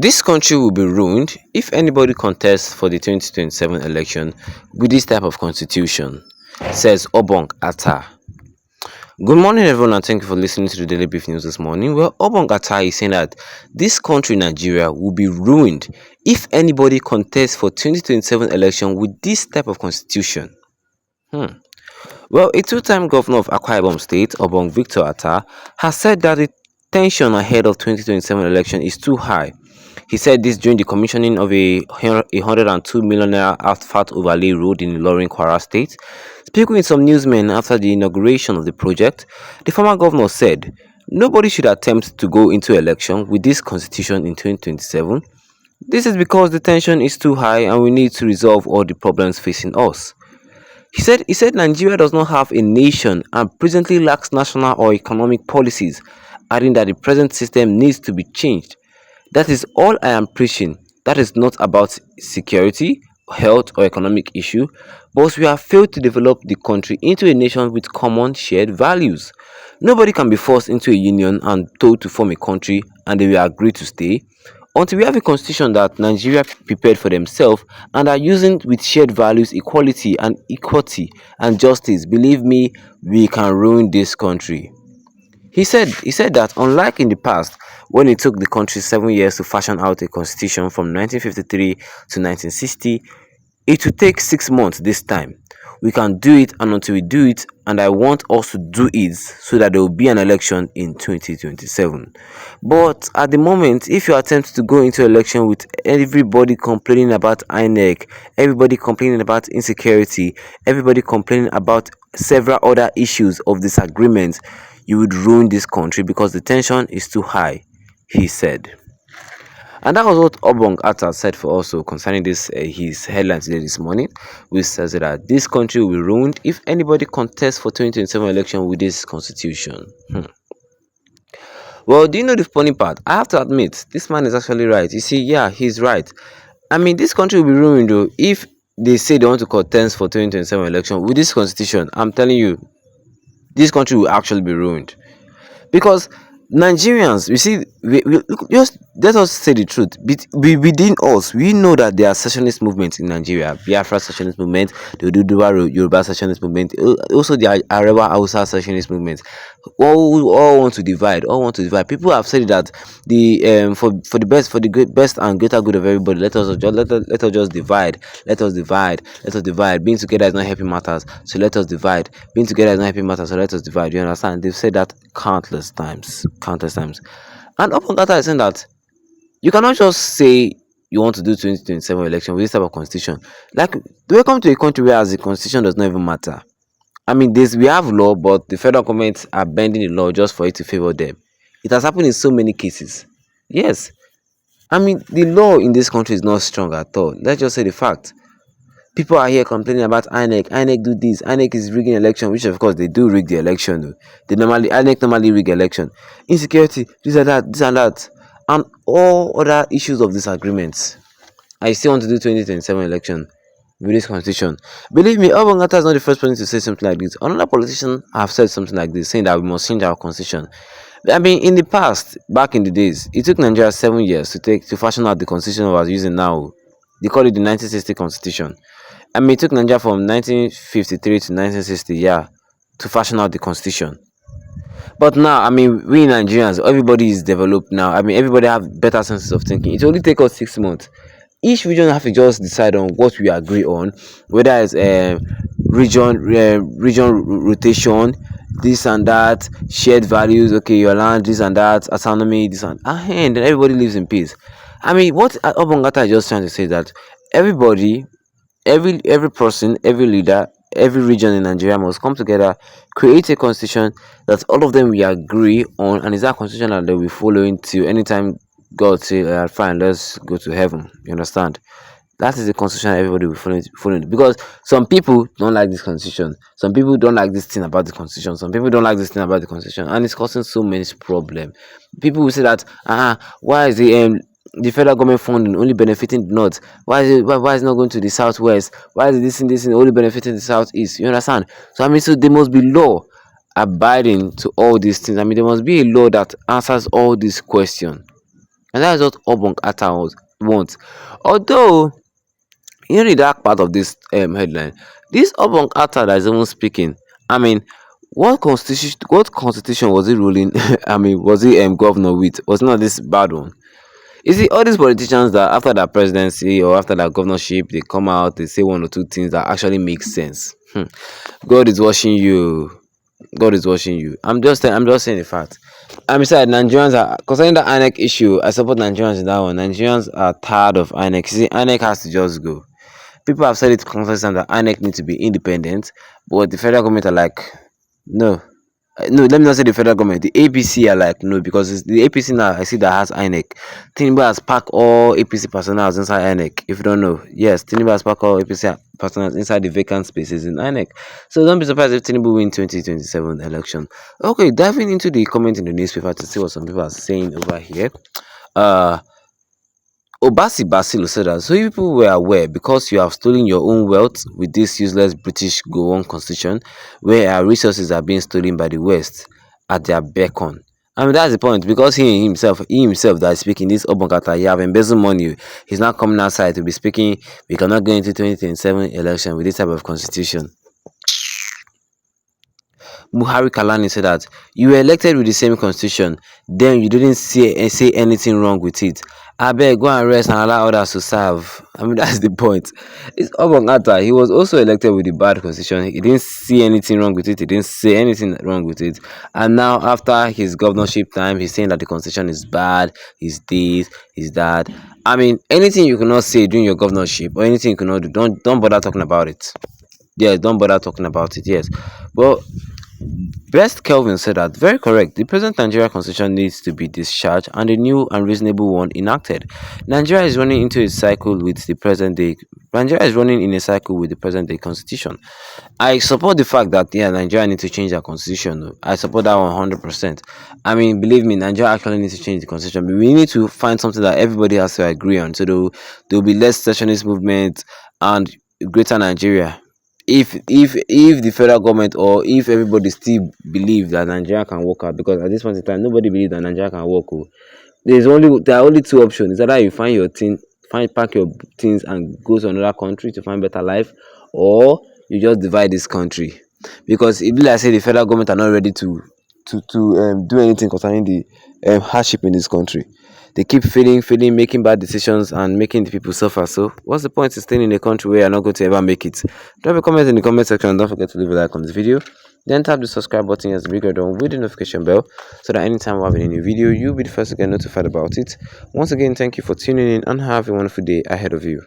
This country will be ruined if anybody contests for the 2027 election with this type of constitution, says Obong Attah. Good morning, everyone, and thank you for listening to the Daily Brief News this morning. Well, Obong Attah is saying that this country, Nigeria, will be ruined if anybody contests for 2027 election with this type of constitution. Well, a two-time governor of Akwa Ibom State, Obong Victor Attah, has said that the tension ahead of 2027 election is too high. He said this during the commissioning of a 102 million naira asphalt overlay road in Ilorin, Kwara State. Speaking with some newsmen after the inauguration of the project, the former governor said, "Nobody should attempt to go into election with this constitution in 2027. This is because the tension is too high and we need to resolve all the problems facing us." He said Nigeria does not have a nation and presently lacks national or economic policies, adding that the present system needs to be changed. "That is all I am preaching. That is not about security, health or economic issue, but we have failed to develop the country into a nation with common shared values. Nobody can be forced into a union and told to form a country and they will agree to stay. Until we have a constitution that Nigeria prepared for themselves and are using with shared values, equality and equity and justice, believe me, we can ruin this country." He said that unlike in the past, when it took the country 7 years to fashion out a constitution from 1953 to 1960, it will take 6 months this time. We can do it, and until we do it, and I want us to do it so that there will be an election in 2027. But at the moment, if you attempt to go into election with everybody complaining about INEC, everybody complaining about insecurity, everybody complaining about several other issues of disagreement, you would ruin this country because the tension is too high, he said. And that was what Obong Attah said for also concerning this his headline today this morning, which says that this country will be ruined if anybody contests for 2027 election with this constitution. Well, do you know the funny part? I have to admit, this man is actually right. You see, yeah, he's right. I mean, this country will be ruined though if they say they want to contest for 2027 election with this constitution. I'm telling you, this country will actually be ruined. Because Nigerians, you see, just let us say the truth. Within us, we know that there are secessionist movements in Nigeria. Biafra secessionist movement, the Oduduwa Yoruba secessionist movement, also the Arewa Hausa secessionist movement. All want to divide. All want to divide. People have said that for the best, for the best and greater good of everybody, let us just divide. Let us divide. Let us divide. Being together is not helping matters, so let us divide. Being together is not helping matters, so let us divide. You understand? They've said that countless times. And Obong Attah is saying that you cannot just say you want to do 2027 election with this type of constitution. Like, welcome to a country where the constitution does not even matter. I mean, we have law, but the federal government are bending the law just for it to favor them. It has happened in so many cases. Yes. I mean, the law in this country is not strong at all. Let's just say the fact. People are here complaining about INEC. INEC do this. INEC is rigging election, which of course they do rig the election. Though. INEC normally rig election. Insecurity, this and that, and all other issues of disagreements. I still want to do 2027 election with this constitution. Believe me, Obong Attah is not the first person to say something like this. Another politician have said something like this, saying that we must change our constitution. I mean, in the past, back in the days, it took Nigeria 7 years to fashion out the constitution we are using now. They call it the 1960 constitution. I mean, it took Nigeria from 1953 to 1960, yeah, to fashion out the constitution. But now, I mean, we Nigerians, everybody is developed now. I mean, everybody have better senses of thinking. It only takes us 6 months. Each region have to just decide on what we agree on, whether it's region rotation, this and that, shared values. Okay, your land, this and that, autonomy, this and then everybody lives in peace. I mean, what Obong Attah is just trying to say is that everybody, every person, every leader, every region in Nigeria must come together, create a constitution that all of them will agree on, and is that constitution that they will follow into anytime God say, fine, let's go to heaven. You understand? That is the constitution everybody will follow. Because some people don't like this constitution. Some people don't like this thing about the constitution. Some people don't like this thing about the constitution, and it's causing so many problems. People will say that, why is the federal government funding only benefiting the north? Why is it not going to the southwest? Why is this only benefiting the southeast? You understand? So I mean, so there must be law abiding to all these things. I mean, there must be a law that answers all these questions. And that is what Obong Attah wants. Although, you know the dark part of this headline, this Obong Attah that is even speaking, I mean, what constitution was he ruling? I mean, was he governor with? Was not this bad one? You see, all these politicians that after their presidency or after their governorship, they come out, they say one or two things that actually make sense. God is watching you. God is watching you. I'm just saying the fact. I'm beside Nigerians are concerning the INEC issue. I support Nigerians in that one. Nigerians are tired of INEC. See, INEC has to just go. People have said it consistently that INEC needs to be independent, but the federal government are like, no. No, let me not say the federal government. The APC are like, no, because it's the APC now I see that has INEC. Tinubu has packed all APC personnel inside INEC. If you don't know, yes, Tinubu has packed all APC personnel inside the vacant spaces in INEC. So don't be surprised if Tinubu win 2027 election. Okay, diving into the comment in the newspaper to see what some people are saying over here. Uh Obasi Basilu said that so you people were aware because you have stolen your own wealth with this useless British Go-on constitution where our resources are being stolen by the West at their beckon. I mean that's the point because he himself that is speaking this Obong Attah, he have embezzled money. He's not coming outside to be speaking. We cannot go into 2027 election with this type of constitution. Buhari Kalani said that you were elected with the same constitution, then you didn't say anything wrong with it. I beg, go and rest and allow others to serve. I mean, that's the point. It's Obong Attah. He was also elected with the bad constitution. He didn't see anything wrong with it. He didn't say anything wrong with it. And now, after his governorship time, he's saying that the constitution is bad, he's this, he's that. I mean, anything you cannot say during your governorship or anything you cannot do, don't bother talking about it. Yes, don't bother talking about it. Yes. Well, Best Kelvin said that very correct. The present Nigeria constitution needs to be discharged and a new and reasonable one enacted. Nigeria is running into a cycle with the present day. Nigeria is running in a cycle with the present day constitution. I support the fact that Nigeria needs to change their constitution. I support that 100%. I mean, believe me, Nigeria actually needs to change the constitution. But we need to find something that everybody has to agree on. So there will be less secessionist movement and greater Nigeria. If the federal government or if everybody still believe that Nigeria can work out, because at this point in time nobody believes that Nigeria can work. There are only two options. It's either you pack your things and go to another country to find better life, or you just divide this country. Because it be like say the federal government are not ready to do anything concerning the hardship in this country. They keep failing, making bad decisions and making the people suffer. So what's the point in staying in a country where you're not going to ever make it? Drop a comment in the comment section and don't forget to leave a like on this video. Then tap the subscribe button as the bigger done with the notification bell so that anytime we have a new video, you'll be the first to get notified about it. Once again, thank you for tuning in and have a wonderful day ahead of you.